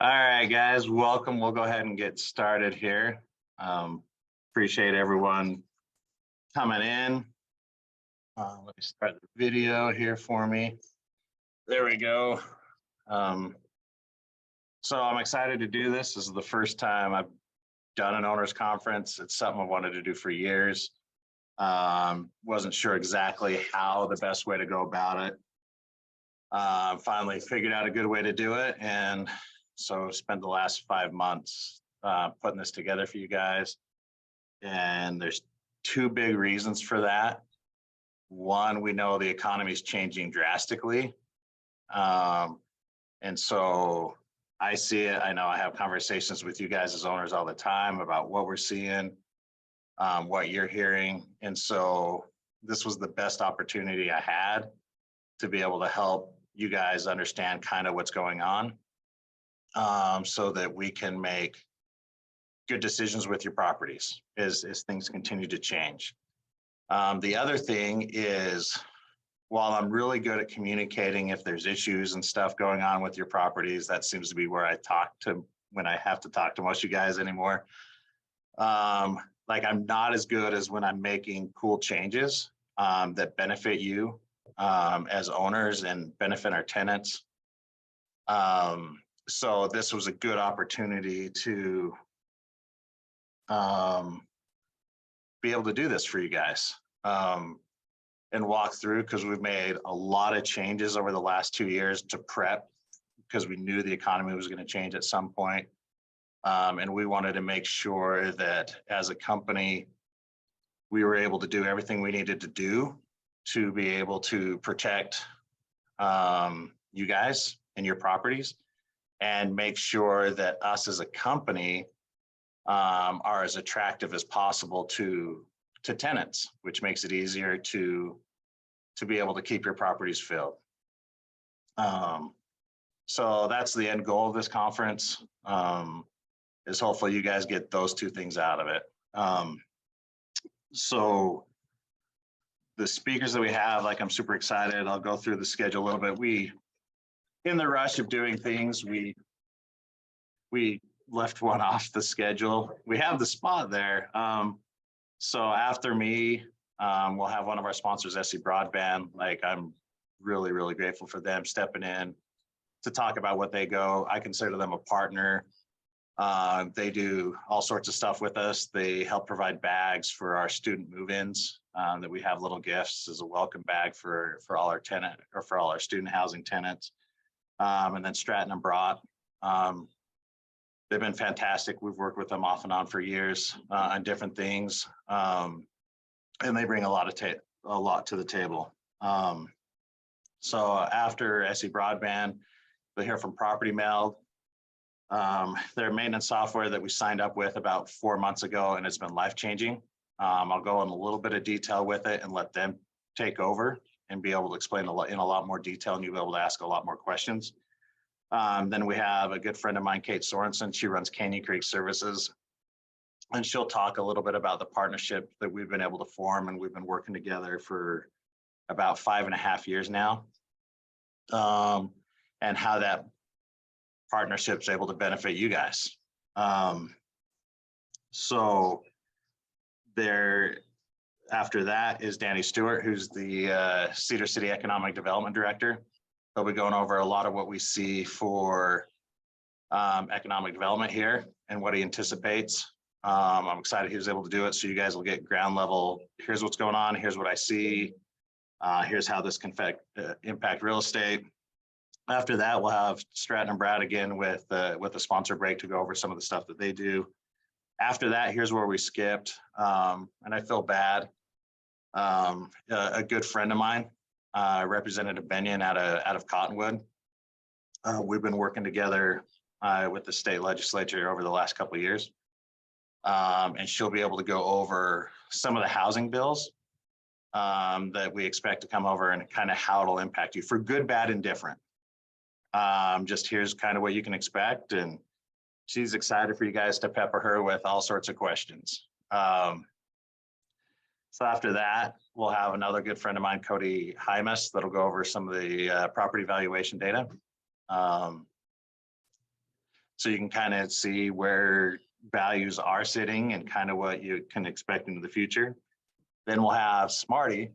All right, guys, welcome. We'll go ahead and get started here. Appreciate everyone coming in. Let me start the video here for me. There we go. So I'm excited to do this. This is the first time I've done an owners conference. It's something I wanted to do for years. Wasn't sure exactly how the best way to go about it. Finally figured out a good way to do it, and so spent the last 5 months putting this together for you guys. And there's two big reasons for that. One, we know the economy is changing drastically. And so I see it. I know I have conversations with you guys as owners all the time about what we're seeing, what you're hearing. And so this was the best opportunity I had to be able to help you guys understand kind of what's going on, so that we can make good decisions with your properties as things continue to change. The other thing is, while I'm really good at communicating if there's issues and stuff going on with your properties, that seems to be where I talk to when I have to talk to most of you guys anymore. Like, I'm not as good as when I'm making cool changes that benefit you as owners and benefit our tenants. So this was a good opportunity to be able to do this for you guys and walk through, because we've made a lot of changes over the last 2 years to prep, because we knew the economy was going to change at some point. And we wanted to make sure that as a company, we were able to do everything we needed to do to be able to protect you guys and your properties, and make sure that us as a company are as attractive as possible to tenants, which makes it easier to be able to keep your properties filled. So that's the end goal of this conference, is hopefully you guys get those two things out of it. So the speakers that we have, like, I'm super excited. I'll go through the schedule a little bit. In the rush of doing things, we left one off the schedule. We have the spot there. So after me, we'll have one of our sponsors, Esusu Broadband. Like, I'm really, really grateful for them stepping in to talk about what they go. I consider them a partner. They do all sorts of stuff with us. They help provide bags for our student move-ins, that we have little gifts as a welcome bag for all our tenant, or for all our student housing tenants. And then Stratton and Broad. They've been fantastic. We've worked with them off and on for years on different things, and they bring a lot to the table. So after Esusu Broadband, we'll hear from Property Meld. Their maintenance software that we signed up with about 4 months ago, and it's been life-changing. I'll go in a little bit of detail with it and let them take over and be able to explain in a lot more detail, and you'll be able to ask a lot more questions. Then we have a good friend of mine, Kate Sorensen. She runs Canyon Creek Services, and she'll talk a little bit about the partnership that we've been able to form, and we've been working together for about 5.5 years now, and how that partnership's able to benefit you guys. So there, after that is Danny Stewart, who's the Cedar City Economic Development Director. He'll be going over a lot of what we see for economic development here and what he anticipates. I'm excited he was able to do it, so you guys will get ground level. Here's what's going on. Here's what I see. Here's how this can impact real estate. After that, we'll have Stratton and Brad again with a sponsor break to go over some of the stuff that they do. After that, here's where we skipped, and I feel bad. A good friend of mine, Representative Benyon out of Cottonwood. We've been working together with the state legislature over the last couple of years, and she'll be able to go over some of the housing bills that we expect to come over, and kind of how it'll impact you for good, bad, and different. Just here's kind of what you can expect, and she's excited for you guys to pepper her with all sorts of questions. So after that, we'll have another good friend of mine, Cody Hymas, that'll go over some of the property valuation data. So you can kind of see where values are sitting and kind of what you can expect into the future. Then we'll have Smarty,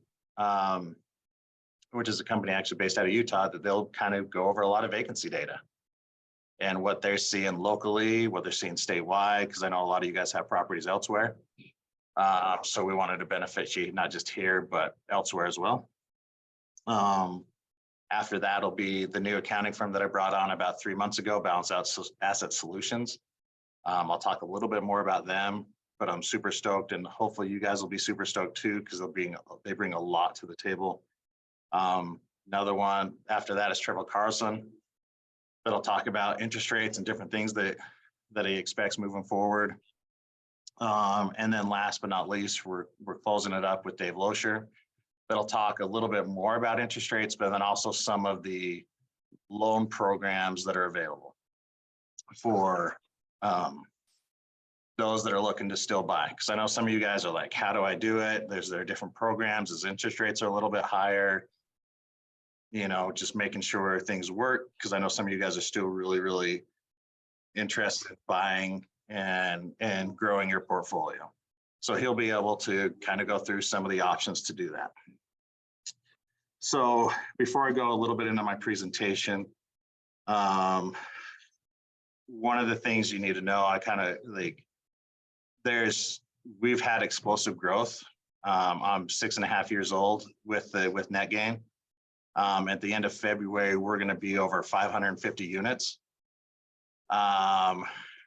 which is a company actually based out of Utah, that they'll kind of go over a lot of vacancy data and what they're seeing locally, what they're seeing statewide, because I know a lot of you guys have properties elsewhere. So we wanted to benefit you, not just here, but elsewhere as well. After that will be the new accounting firm that I brought on about 3 months ago, Balance Out Asset Solutions. I'll talk a little bit more about them, but I'm super stoked, and hopefully you guys will be super stoked too, because they bring a lot to the table. Another one after that is Trevor Carlson. That'll talk about interest rates and different things that he expects moving forward. And then last but not least, we're closing it up with Dave Loescher. That'll talk a little bit more about interest rates, but then also some of the loan programs that are available for those that are looking to still buy. Because I know some of you guys are like, how do I do it? There are different programs as interest rates are a little bit higher. You know, just making sure things work, because I know some of you guys are still really, really interested in buying and growing your portfolio. So he'll be able to kind of go through some of the options to do that. So before I go a little bit into my presentation, one of the things you need to know, we've had explosive growth. I'm 6.5 years old with Netgain. At the end of February, we're going to be over 550 units,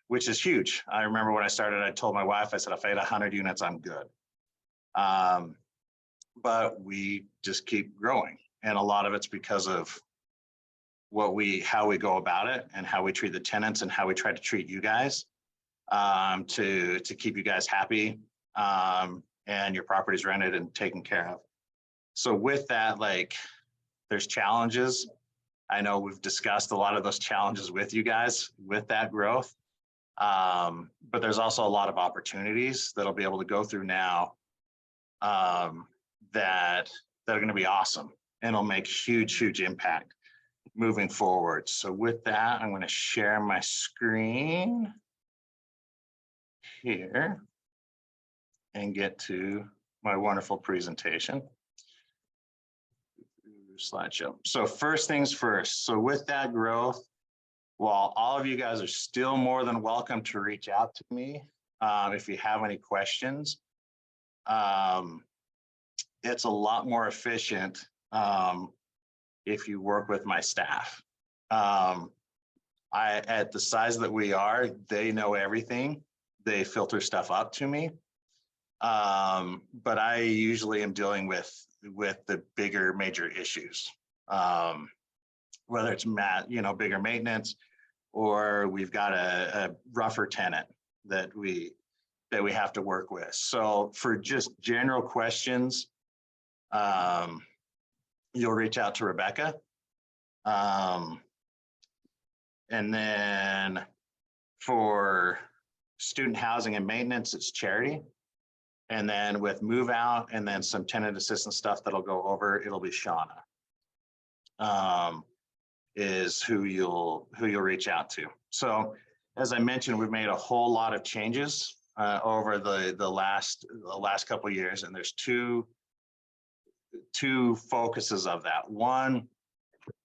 which is huge. I remember when I started, I told my wife, I said, if I had 100 units, I'm good. But we just keep growing. And a lot of it's because of how we go about it and how we treat the tenants and how we try to treat you guys to keep you guys happy and your property's rented and taken care of. So with that, there's challenges. I know we've discussed a lot of those challenges with you guys with that growth. But there's also a lot of opportunities that'll be able to go through now that are going to be awesome and it'll make huge impact moving forward. So with that, I'm going to share my screen here and get to my wonderful presentation. Slideshow. So first things first. So with that growth, while all of you guys are still more than welcome to reach out to me if you have any questions, it's a lot more efficient if you work with my staff. At the size that we are, they know everything. They filter stuff up to me. But I usually am dealing with the bigger major issues, whether it's bigger maintenance, or we've got a rougher tenant that we have to work with. So for just general questions, you'll reach out to Rebecca. And then for student housing and maintenance, it's Charity. And then with move out and then some tenant assistance stuff that'll go over, it'll be Shauna, is who you'll reach out to. So as I mentioned, we've made a whole lot of changes over the last couple of years, and there's two focuses of that. One,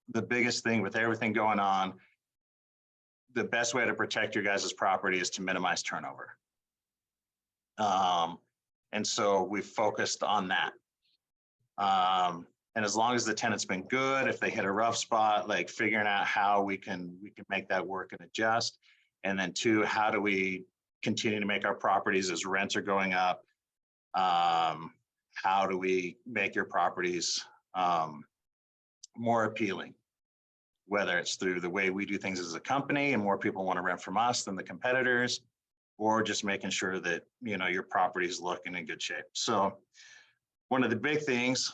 the biggest thing with everything going on, the best way to protect your guys' property is to minimize turnover. And so we've focused on that. And as long as the tenant's been good, if they hit a rough spot, figuring out how we can make that work and adjust. And then two, how do we continue to make our properties as rents are going up? How do we make your properties more appealing? Whether it's through the way we do things as a company and more people want to rent from us than the competitors, or just making sure that, your property is looking in good shape. So one of the big things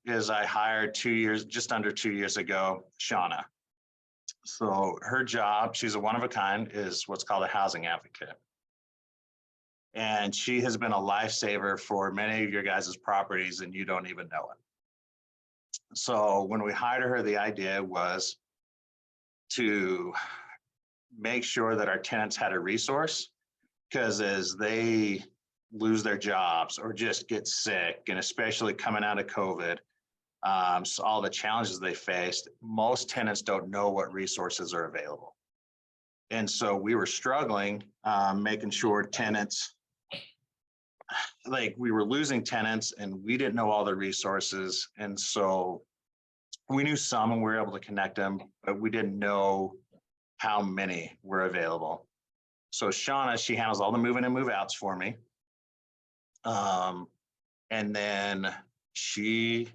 is I hired just under 2 years ago, Shauna. So her job, she's a one of a kind, is what's called a housing advocate. And she has been a lifesaver for many of your guys' properties and you don't even know it. So when we hired her, the idea was to make sure that our tenants had a resource, because as they lose their jobs or just get sick, and especially coming out of COVID, so all the challenges they faced, most tenants don't know what resources are available. And so we were struggling, making sure tenants, like we were losing tenants and we didn't know all the resources. And so we knew some and we were able to connect them, but we didn't know how many were available. So Shauna, she handles all the move-in and move-outs for me. And then she,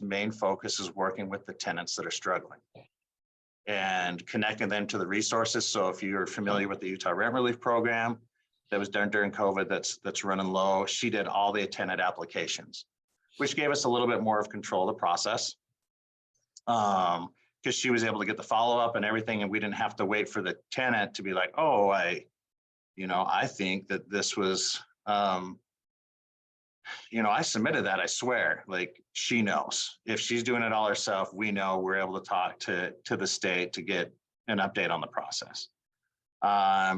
main focus is working with the tenants that are struggling and connecting them to the resources. So if you're familiar with the Utah Rent Relief Program that was done during COVID, that's running low, she did all the tenant applications, which gave us a little bit more of control of the process. Because she was able to get the follow-up and everything, and we didn't have to wait for the tenant to be like, oh, I think that this was, I submitted that, I swear. Like, she knows. If she's doing it all herself, we know. We're able to talk to the state to get an update on the process.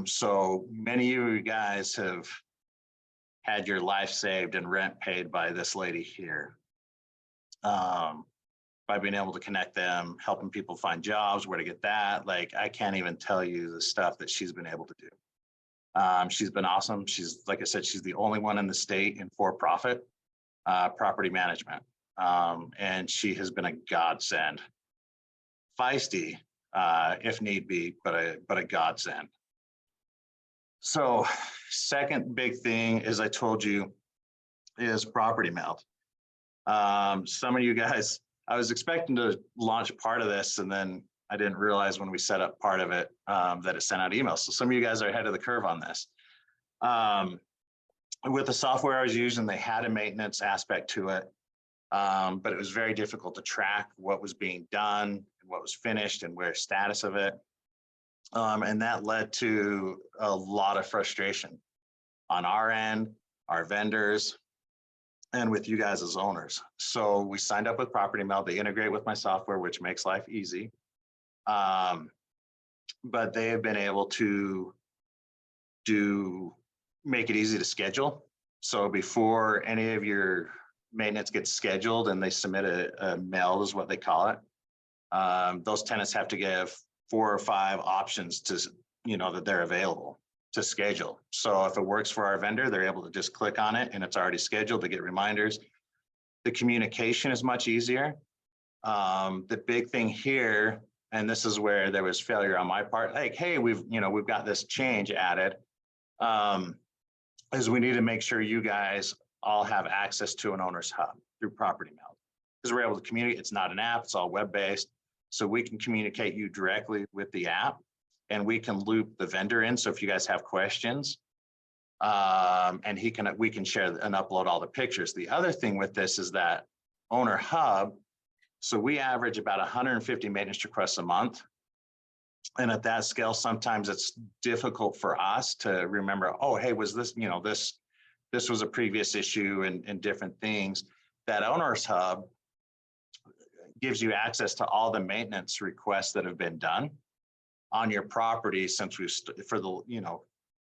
So many of you guys have had your life saved and rent paid by this lady here. By being able to connect them, helping people find jobs, where to get that. Like, I can't even tell you the stuff that she's been able to do. She's been awesome. She's, like I said, she's the only one in the state in for-profit property management. And she has been a godsend. Feisty, if need be, but a godsend. So second big thing, as I told you, is Property Meld. Some of you guys, I was expecting to launch part of this, and then I didn't realize when we set up part of it that it sent out emails. So some of you guys are ahead of the curve on this. With the software I was using, they had a maintenance aspect to it, but it was very difficult to track what was being done and what was finished and where status of it. And that led to a lot of frustration on our end, our vendors, and with you guys as owners. So we signed up with Property Meld. They integrate with my software, which makes life easy. But they have been able to make it easy to schedule. So before any of your maintenance gets scheduled and they submit a meld, is what they call it, those tenants have to give 4 or 5 options to, that they're available to schedule. So if it works for our vendor, they're able to just click on it and it's already scheduled to get reminders. The communication is much easier. The big thing here, and this is where there was failure on my part, like, hey, we've got this change added, is we need to make sure you guys all have access to an owner's hub through Property Meld, because we're able to communicate. It's not an app, it's all web-based. So we can communicate you directly with the app, and we can loop the vendor in. So if you guys have questions, and we can share and upload all the pictures. The other thing with this is that owner hub, so we average about 150 maintenance requests a month. And at that scale, sometimes it's difficult for us to remember, oh, hey, was this, this was a previous issue and different things. That owner's hub gives you access to all the maintenance requests that have been done on your property since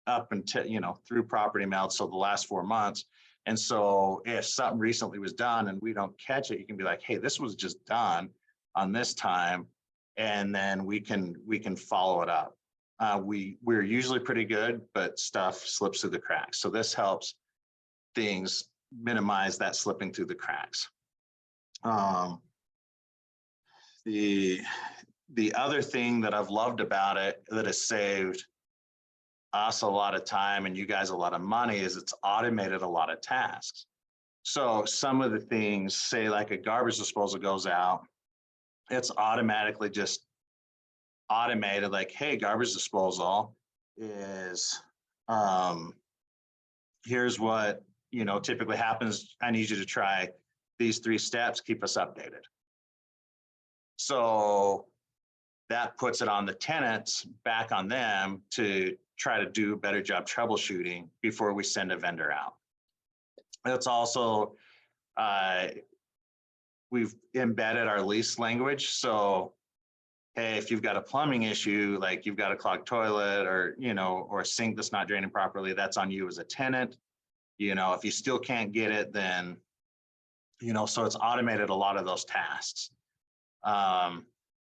up until, through Property Meld, so the last 4 months. And so if something recently was done and we don't catch it, you can be like, hey, this was just done on this time. And then we can follow it up. We're usually pretty good, but stuff slips through the cracks. So this helps things minimize that slipping through the cracks. The other thing that I've loved about it that has saved us a lot of time and you guys a lot of money is it's automated a lot of tasks. So some of the things, say like a garbage disposal goes out, it's automatically just automated, like, hey, garbage disposal is, here's what, typically happens. I need you to try these 3 steps, keep us updated. So that puts it on the tenants, back on them to try to do a better job troubleshooting before we send a vendor out. It's also, we've embedded our lease language. So hey, if you've got a plumbing issue, like you've got a clogged toilet or, or a sink that's not draining properly, that's on you as a tenant. If you still can't get it, then, so it's automated a lot of those tasks.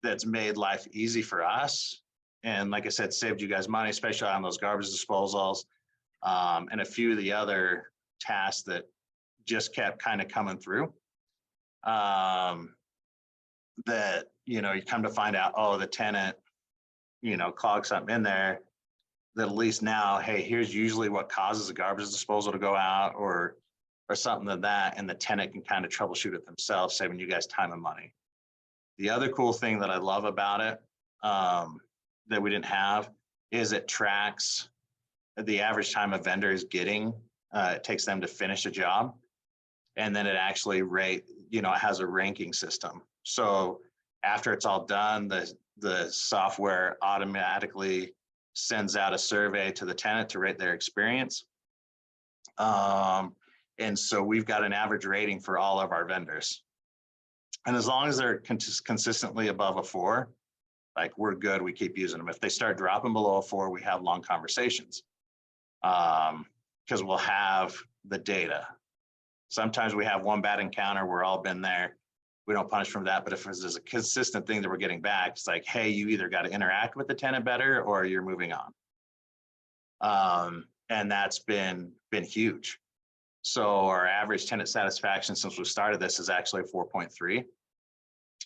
That's made life easy for us. And like I said, saved you guys money, especially on those garbage disposals, and a few of the other tasks that just kept kind of coming through. That, you come to find out, oh, the tenant, clogged something in there, that at least now, hey, here's usually what causes a garbage disposal to go out or something like that. And the tenant can kind of troubleshoot it themselves, saving you guys time and money. The other cool thing that I love about it, that we didn't have, is it tracks the average time a vendor is getting. It takes them to finish a job. And then it actually it has a ranking system. So after it's all done, the software automatically sends out a survey to the tenant to rate their experience. And so we've got an average rating for all of our vendors. And as long as they're consistently above a 4, like, we're good, we keep using them. If they start dropping below a 4, we have long conversations, because we'll have the data. Sometimes we have one bad encounter, we're all been there. We don't punish from that. But if there's a consistent thing that we're getting back, it's like, hey, you either got to interact with the tenant better or you're moving on. And that's been huge. So our average tenant satisfaction since we started this is actually 4.3,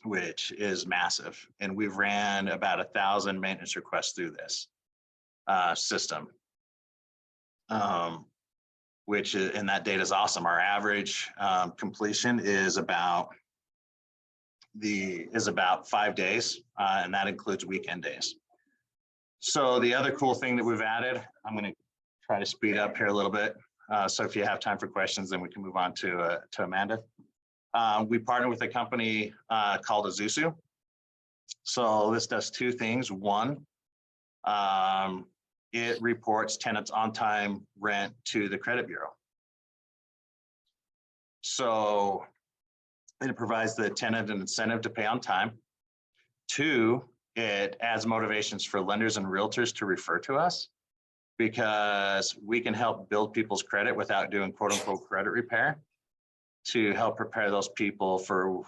which is massive. And we've ran about 1,000 maintenance requests through this system. Which is, and that data is awesome. Our average completion is about 5 days, and that includes weekend days. So the other cool thing that we've added, I'm going to try to speed up here a little bit. So if you have time for questions, then we can move on to Amanda. We partner with a company called Esusu. So this does 2 things. One, it reports tenants on-time rent to the credit bureau. So it provides the tenant an incentive to pay on time. 2, it adds motivations for lenders and realtors to refer to us, because we can help build people's credit without doing quote unquote credit repair, to help prepare those people for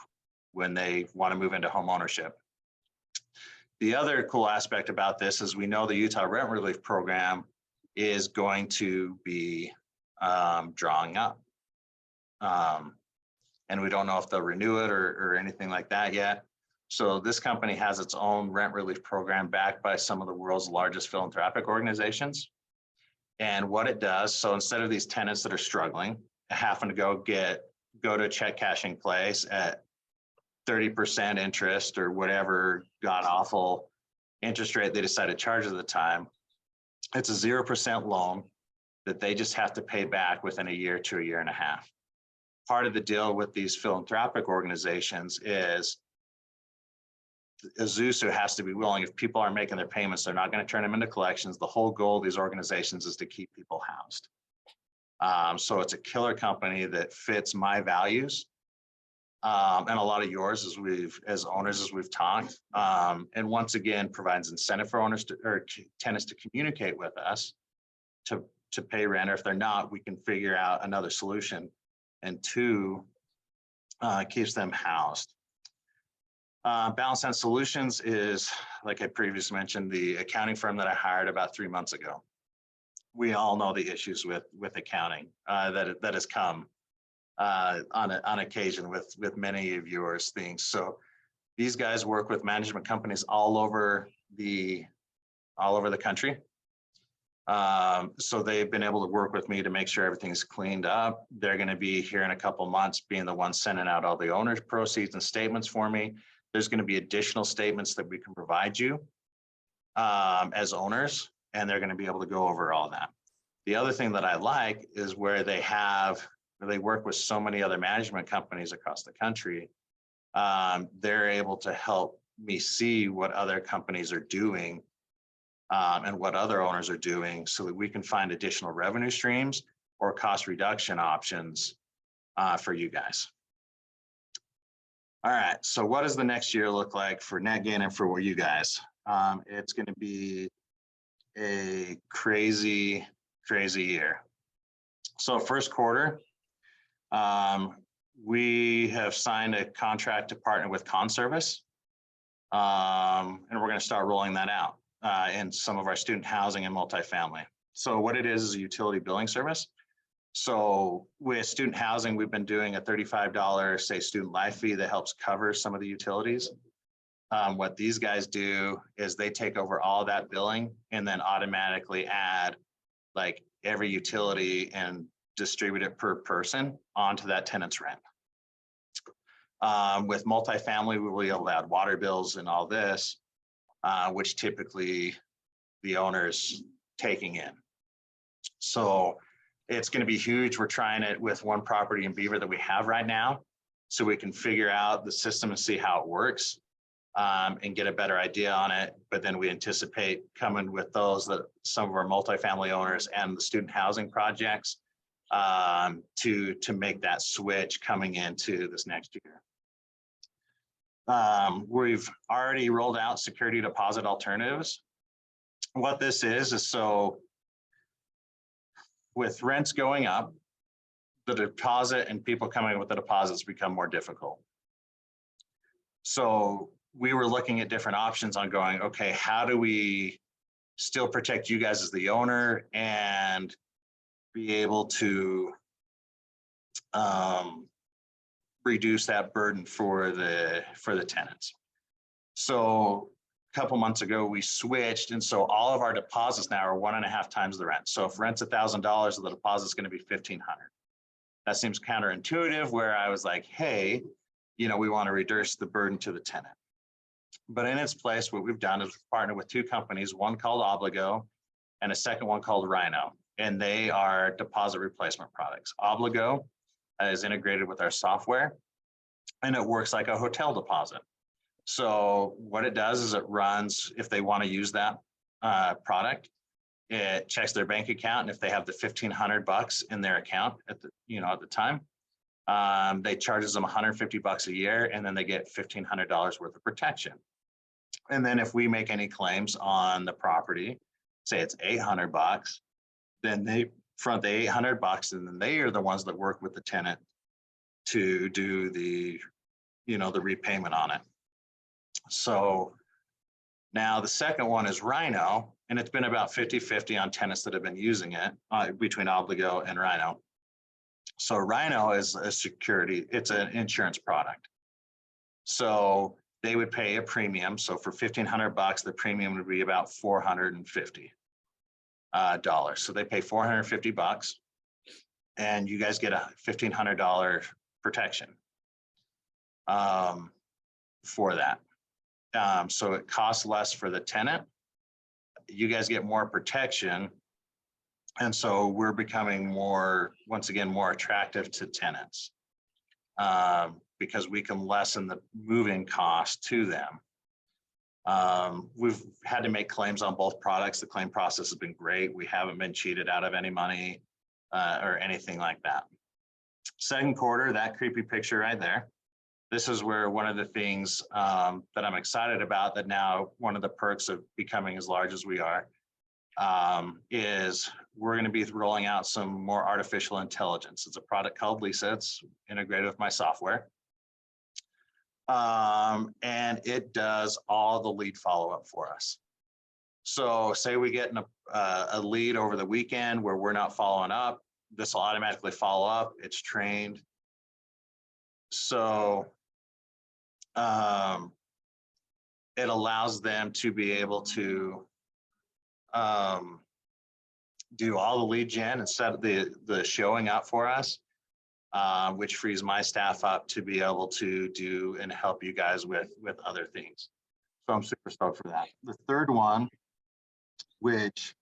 when they want to move into home ownership. The other cool aspect about this is we know the Utah Rent Relief Program is going to be drawing up. And we don't know if they'll renew it or anything like that yet. So this company has its own rent relief program backed by some of the world's largest philanthropic organizations. And what it does, so instead of these tenants that are struggling, having to go to a check cashing place at 30% interest or whatever god awful interest rate they decide to charge at the time, it's a 0% loan that they just have to pay back within a year to a year and a half. Part of the deal with these philanthropic organizations is Esusu has to be willing, if people aren't making their payments, they're not going to turn them into collections. The whole goal of these organizations is to keep people housed. So it's a killer company that fits my values, and a lot of yours as owners, as we've talked. And once again, provides incentive for owners or tenants to communicate with us to pay rent, or if they're not, we can figure out another solution. And 2, keeps them housed. Balance End Solutions is, like I previously mentioned, the accounting firm that I hired about 3 months ago. We all know the issues with accounting that has come on occasion with many of yours things. So these guys work with management companies all over the country. So they've been able to work with me to make sure everything's cleaned up. They're going to be here in a couple months being the ones sending out all the owner's proceeds and statements for me. There's going to be additional statements that we can provide you as owners, and they're going to be able to go over all that. The other thing that I like is where they work with so many other management companies across the country. They're able to help me see what other companies are doing and what other owners are doing, so that we can find additional revenue streams or cost reduction options for you guys. All right, so what does the next year look like for Netgain and for you guys? It's going to be a crazy, crazy year. So first quarter, we have signed a contract to partner with Conservice, and we're going to start rolling that out in some of our student housing and multifamily. So what it is a utility billing service. So with student housing, we've been doing a $35, say, student life fee that helps cover some of the utilities. What these guys do is they take over all that billing and then automatically add like every utility and distribute it per person onto that tenant's rent. With multifamily, we will be able to add water bills and all this, which typically the owner's taking in. So it's going to be huge. We're trying it with one property in Beaver that we have right now, so we can figure out the system and see how it works, and get a better idea on it. But then we anticipate coming with those, that some of our multifamily owners and the student housing projects, to make that switch coming into this next year. We've already rolled out security deposit alternatives. What this is so with rents going up, the deposit and people coming in with the deposits become more difficult. So we were looking at different options on going, okay, how do we still protect you guys as the owner and be able to reduce that burden for the tenants. So a couple months ago, we switched, and so all of our deposits now are 1.5 times the rent. So if rent's $1,000, the deposit's going to be $1,500. That seems counterintuitive, where I was like, hey, we want to reduce the burden to the tenant. But in its place, what we've done is partner with two companies, one called Obligo and a second one called Rhino, and they are deposit replacement products. Obligo is integrated with our software, and it works like a hotel deposit. So what it does is it runs, if they want to use that product, it checks their bank account, and if they have the $1,500 in their account at the time, they charges them $150 a year, and then they get $1,500 worth of protection. And then if we make any claims on the property, say it's $800, then they front the $800, and then they are the ones that work with the tenant to do the repayment on it. So now the second one is Rhino, and it's been about 50-50 on tenants that have been using it between Obligo and Rhino. So Rhino is a security, it's an insurance product. So they would pay a premium. So for $1,500, the premium would be about $450. So they pay $450, and you guys get a $1,500 protection for that. So it costs less for the tenant. You guys get more protection. And so we're becoming once again, more attractive to tenants, because we can lessen the moving cost to them. We've had to make claims on both products. The claim process has been great. We haven't been cheated out of any money or anything like that. Second quarter, that creepy picture right there. This is where one of the things that I'm excited about, that now one of the perks of becoming as large as we are, is we're going to be rolling out some more artificial intelligence. It's a product called Lisa. It's integrated with my software. And it does all the lead follow-up for us. So say we get a lead over the weekend where we're not following up, this will automatically follow up. It's trained. So it allows them to be able to do all the lead gen and set the showing up for us, which frees my staff up to be able to do and help you guys with other things. So I'm super stoked for that. The third one, which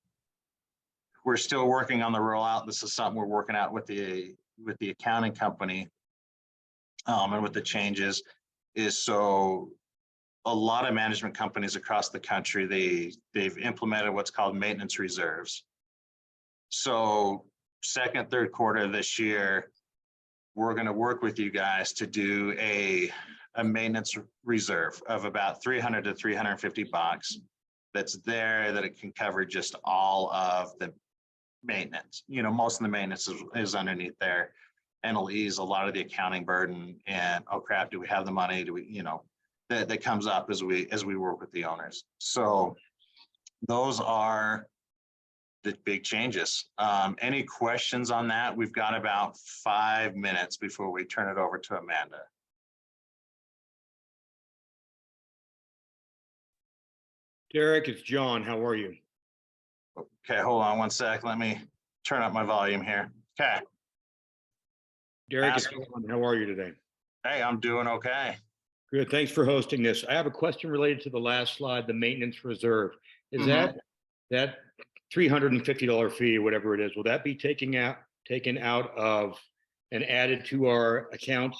we're still working on the rollout. This is something we're working out with the accounting company, and with the changes, is so a lot of management companies across the country, they've implemented what's called maintenance reserves. So second, third quarter of this year, we're going to work with you guys to do a a maintenance reserve of about 300 to 350 bucks that's there that it can cover just all of the maintenance. You know, most of the maintenance is underneath there, and it'll ease a lot of the accounting burden. And oh crap, do we have the money? Do we, you know, that comes up as we work with the owners. So those are the big changes. Any questions on that? We've got about 5 minutes before we turn it over to Amanda. Derek, it's John. How are you? Okay, hold on one sec. Let me turn up my volume here. Okay. Derek, it's John. How are you today? Hey, I'm doing okay. Good. Thanks for hosting this. I have a question related to the last slide, the maintenance reserve. Is that $350 fee, whatever it is, will that be taken out of and added to our account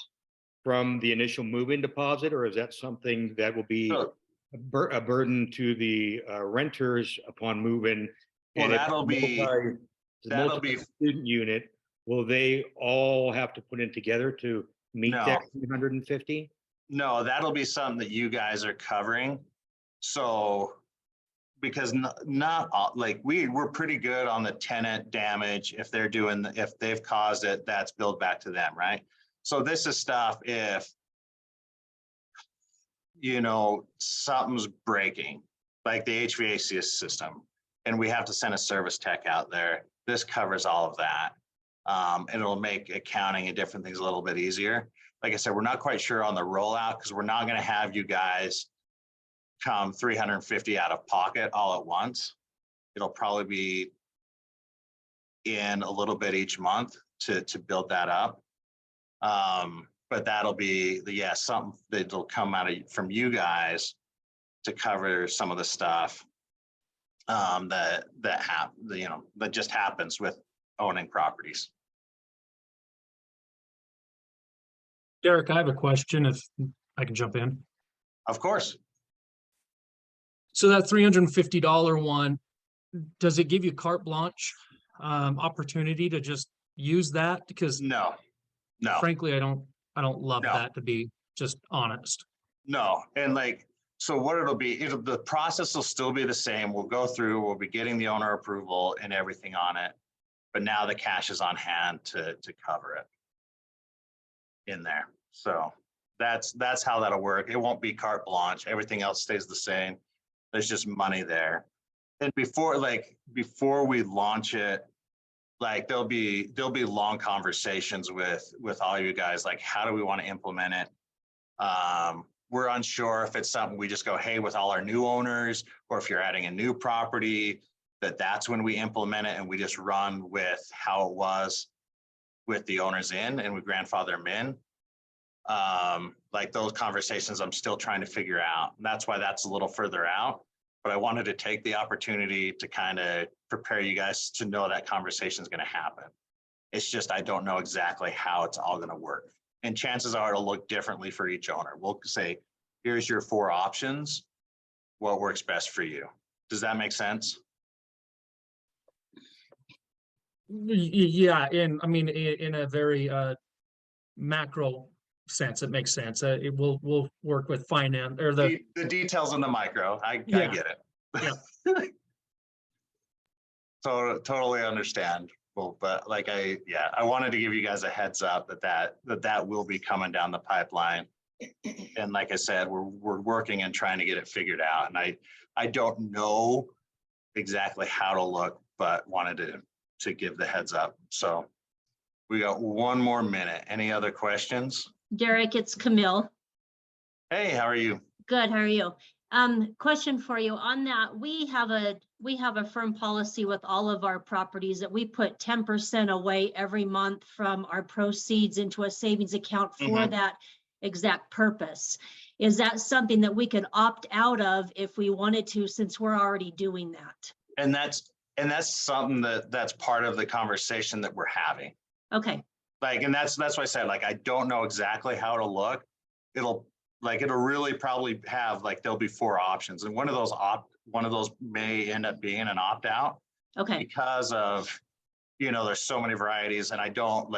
from the initial move-in deposit, or is that something that will be a burden to the renters upon move-in? Well, and that'll be student unit. Will they all have to put in together to meet that 350? No, that'll be something that you guys are covering. So, because not all, like we're pretty good on the tenant damage. If they're doing, if they've caused it, that's billed back to them, right? So this is stuff if, you know, something's breaking, like the HVAC system, and we have to send a service tech out there. This covers all of that. And it'll make accounting and different things a little bit easier. Like I said, we're not quite sure on the rollout because we're not going to have you guys come 350 out of pocket all at once. It'll probably be in a little bit each month to build that up. But that'll be something that'll come out from you guys to cover some of the stuff that just happens with owning properties. Derek, I have a question if I can jump in. Of course. So that $350 one, does it give you carte blanche opportunity to just use that? Because no, frankly, I don't love that, to be just honest. No, and like, so what it'll be, the process will still be the same. We'll go through, we'll be getting the owner approval and everything on it, but now the cash is on hand to cover it in there. So that's how that'll work. It won't be carte blanche. Everything else stays the same. There's just money there. And before we launch it, like there'll be long conversations with all you guys, like how do we want to implement it? We're unsure if it's something we just go, hey, with all our new owners, or if you're adding a new property, that's when we implement it and we just run with how it was with the owners in and we grandfather them in. Like those conversations I'm still trying to figure out. And that's why that's a little further out. But I wanted to take the opportunity to kind of prepare you guys to know that conversation is going to happen. It's just I don't know exactly how it's all going to work. And chances are it'll look differently for each owner. We'll say, here's your 4 options. What works best for you? Does that make sense? Yeah, I mean, in a very macro sense, it makes sense. We'll work with finance or the details in the micro. I get it. Yeah. Totally understand. Well, but like I wanted to give you guys a heads up that will be coming down the pipeline. And like I said, we're working and trying to get it figured out. And I don't know exactly how to look, but wanted to give the heads up. So we got 1 more minute. Any other questions? Derek, it's Camille. Hey, how are you? Good, how are you? Question for you on that. We have a firm policy with all of our properties that we put 10% away every month from our proceeds into a savings account for that exact purpose. Is that something that we could opt out of if we wanted to, since we're already doing that? And that's something that's part of the conversation that we're having. Okay. Like, and that's why I said, like, I don't know exactly how it'll look. It'll really probably have, like, there'll be 4 options. And one of those may end up being an opt out. Okay. Because of, there's so many varieties, and I don't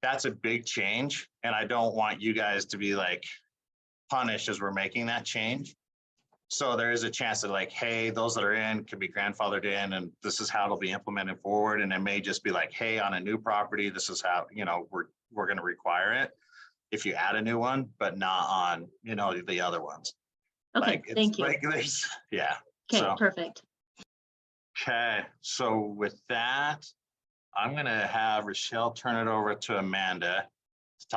that's a big change. And I don't want you guys to be like, punished as we're making that change. So there is a chance that like, hey, those that are in could be grandfathered in, and this is how it'll be implemented forward. And it may just be like, hey, on a new property, this is how, we're going to require it if you add a new one, but not on, the other ones. Okay, Like, it's thank you. regulars. Yeah. Okay, So, perfect. okay. So with that, I'm going to have Rochelle turn it over to Amanda.